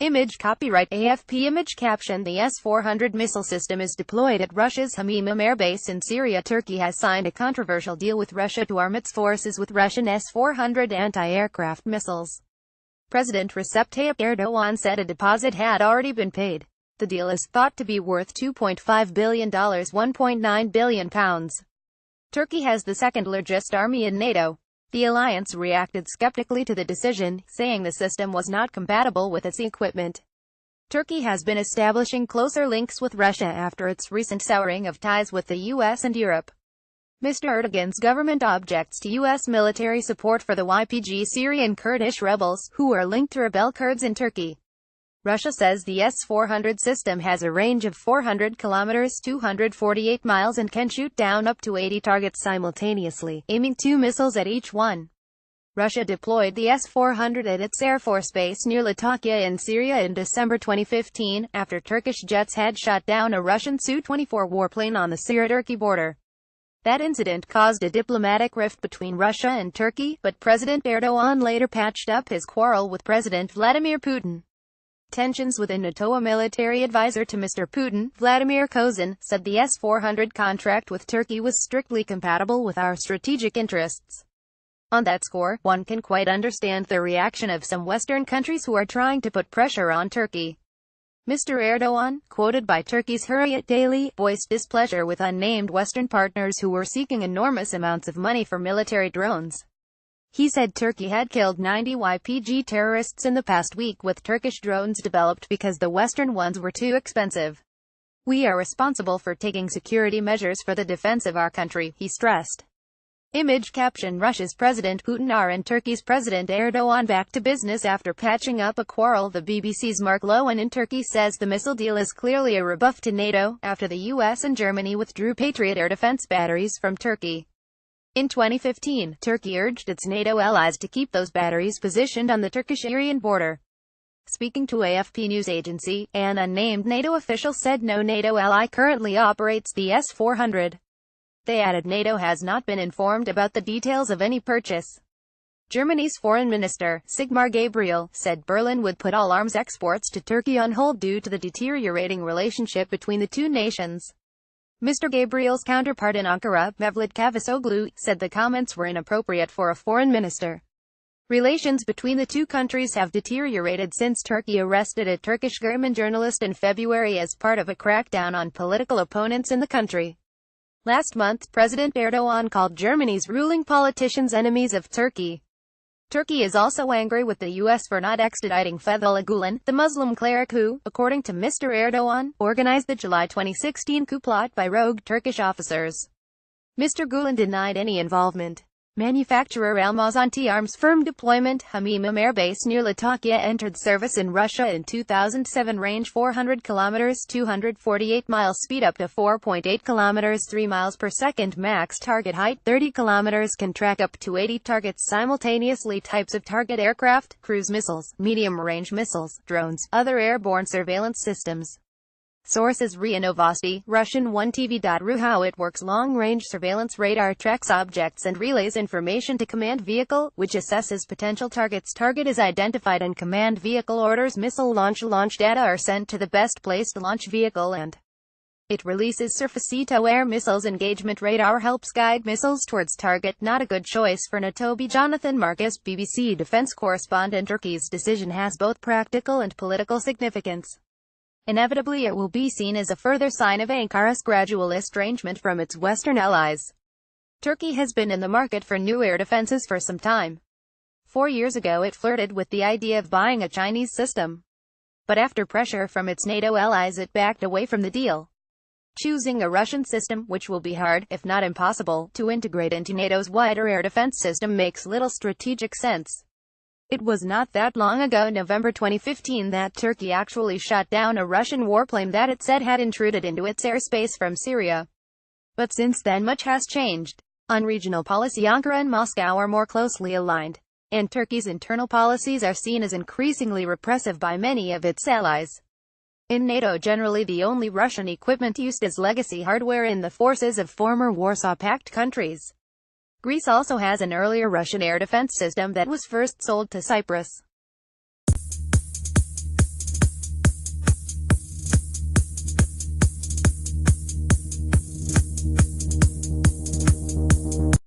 Image copyright AFP image caption. The S-400 missile system is deployed at Russia's Hamimim air base in Syria. Turkey has signed a controversial deal with Russia to arm its forces with Russian S-400 anti-aircraft missiles. President Recep Tayyip Erdogan said a deposit had already been paid. The deal is thought to be worth $2.5 billion, £1.9 billion. Turkey has the second-largest army in NATO. The alliance reacted skeptically to the decision, saying the system was not compatible with its equipment. Turkey has been establishing closer links with Russia after its recent souring of ties with the US and Europe. Mr. Erdogan's government objects to U.S. military support for the YPG Syrian Kurdish rebels, who are linked to rebel Kurds in Turkey. Russia says the S-400 system has a range of 400 kilometers (248 miles) and can shoot down up to 80 targets simultaneously, aiming 2 missiles at each one. Russia deployed the S-400 at its Air Force base near Latakia in Syria in December 2015, after Turkish jets had shot down a Russian Su-24 warplane on the Syria-Turkey border. That incident caused a diplomatic rift between Russia and Turkey, but President Erdogan later patched up his quarrel with President Vladimir Putin. Tensions within NATO. A military advisor to Mr. Putin, Vladimir Kozin, said the S-400 contract with Turkey was strictly compatible with our strategic interests. On that score, one can quite understand the reaction of some Western countries who are trying to put pressure on Turkey. Mr. Erdogan, quoted by Turkey's Hurriyet Daily, voiced displeasure with unnamed Western partners who were seeking enormous amounts of money for military drones. He said Turkey had killed 90 YPG terrorists in the past week with Turkish drones developed because the Western ones were too expensive. We are responsible for taking security measures for the defense of our country, he stressed. Image caption. Russia's President Putin and Turkey's President Erdogan back to business after patching up a quarrel. The BBC's Mark Lowen in Turkey says the missile deal is clearly a rebuff to NATO, after the US and Germany withdrew Patriot air defense batteries from Turkey. In 2015, Turkey urged its NATO allies to keep those batteries positioned on the Turkish-Syrian border. Speaking to AFP news agency, an unnamed NATO official said no NATO ally currently operates the S-400. They added NATO has not been informed about the details of any purchase. Germany's foreign minister, Sigmar Gabriel, said Berlin would put all arms exports to Turkey on hold due to the deteriorating relationship between the two nations. Mr. Gabriel's counterpart in Ankara, Mevlut Cavusoglu, said the comments were inappropriate for a foreign minister. Relations between the two countries have deteriorated since Turkey arrested a Turkish government journalist in February as part of a crackdown on political opponents in the country. Last month, President Erdogan called Germany's ruling politicians enemies of Turkey. Turkey is also angry with the U.S. for not extraditing Fethullah Gulen, the Muslim cleric who, according to Mr. Erdogan, organized the July 2016 coup plot by rogue Turkish officers. Mr. Gulen denied any involvement. Manufacturer Almaz anti-arms firm deployment. Hamimim air base near Latakia entered service in Russia in 2007. Range 400 kilometers (248 miles). Speed up to 4.8 kilometers (3 miles per second). Max target height 30 kilometers. Can track up to 80 targets simultaneously. Types of target: aircraft, cruise missiles, medium-range missiles, drones, other airborne surveillance systems. Sources: RIA Novosti, Russian 1TV.ru. How it works: long-range surveillance radar tracks objects and relays information to command vehicle, which assesses potential targets. Target is identified and command vehicle orders missile launch. Launch data are sent to the best placed launch vehicle and it releases surface-to-air missiles. Engagement radar helps guide missiles towards target. Not a good choice for NATO. Jonathan Marcus, BBC defense correspondent. Turkey's decision has both practical and political significance. Inevitably it will be seen as a further sign of Ankara's gradual estrangement from its Western allies. Turkey has been in the market for new air defenses for some time. 4 years ago it flirted with the idea of buying a Chinese system. But after pressure from its NATO allies it backed away from the deal. Choosing a Russian system, which will be hard, if not impossible, to integrate into NATO's wider air defense system makes little strategic sense. It was not that long ago, November 2015, that Turkey actually shot down a Russian warplane that it said had intruded into its airspace from Syria. But since then much has changed. On regional policy, Ankara and Moscow are more closely aligned, and Turkey's internal policies are seen as increasingly repressive by many of its allies. In NATO generally the only Russian equipment used is legacy hardware in the forces of former Warsaw Pact countries. Greece also has an earlier Russian air defense system that was first sold to Cyprus.